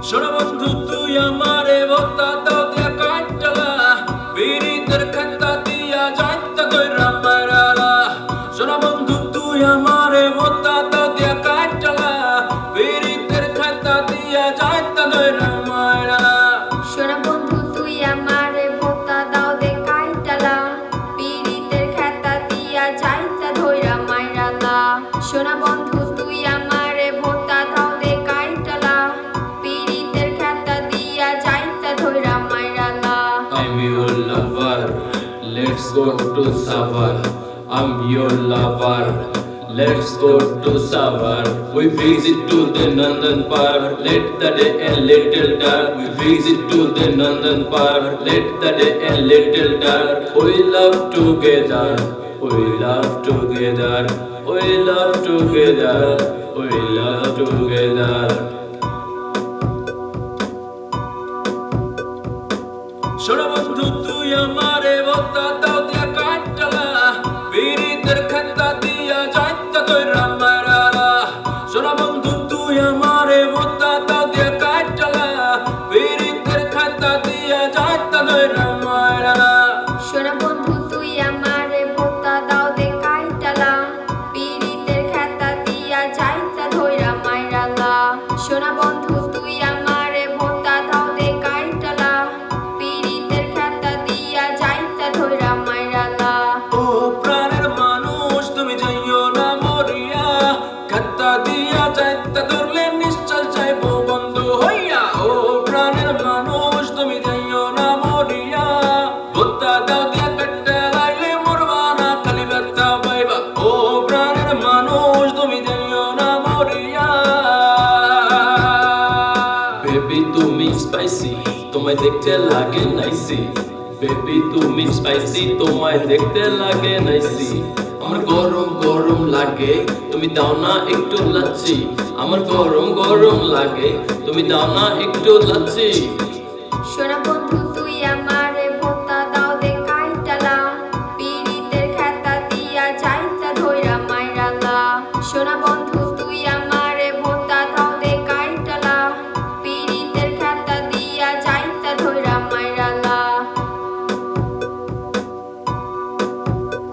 শোনো বন্ধু তুই আমারে ভোতা দাও দিয়া কাটলা বিরিতের খাতা দিয়া যাইতা কইরা মারালা শোনো বন্ধু তুই আমারে ভোতা দাও দিয়া কাটলা বিরিতের খাতা দিয়া যাইতা কইরা মারালা শোনা বন্ধু তুই আমারে ভোতা দাও দে কাইটালা পীড়িতের খেতা দিয়া যাইতা ধইরা মাইরালা শোনা বন্ধু তুই আমারে ভোতা দাও দে কাইটালা পীড়িতের খেতা দিয়া যাইতা ধইরা মাইরালা I'm your lover, let's go to Savar. I'm your lover, let's go to Savar. We visit to the Nandan Park, let the day a little dark. We visit to the Nandan Park, let the day a little dark. We love together, we love together, we love together, we love together. শোনো বন্ধু তুই আমারে ভোতা দাও দিয়া কাটলা বিরিতের খাতা দিয়া যাইতা কইরা মারালা শোনো বন্ধু তুই আমারে ভোতা দাও দিয়া কাটলা বিরিতের খাতা দিয়া যাইতা কইরা মারালা শোনা বন্ধু তুই আমারে ভোতা দাও দে কাইটালা পীড়িতের খেতা দিয়া যাইতা ধইরা মাইরালা শোনা বন্ধু তুই আমারে ভোতা দাও দে কাইটালা পীড়িতের খেতা দিয়া যাইতা ধইরা মাইরালা ও প্রাণের মানুষ তুমি যাইও না মরিয়া খাতা দিয়া যাইতা ধরলে নিশ্চয় যাইবো বন্ধ হইয়া ও প্রাণের মানুষ তুমি যাইও না মরিয়া ভোতা দাও দিয়া কাটতে লাইলে মরবা না খালি ব্যথা পাইবা ও প্রাণের মানুষ তুমি যাইও না মরিয়া বেবি তুমি স্পাইসি তোমায় দেখতে লাগে নাইসি বেবি তুমি স্পাইসি তোমায় দেখতে লাগে নাইসি আমার গরম গরম লাগে তুমি দাও না একটু লাচ্ছি আমার গরম গরম লাগে তুমি দাও না একটু লাচ্ছি শোনা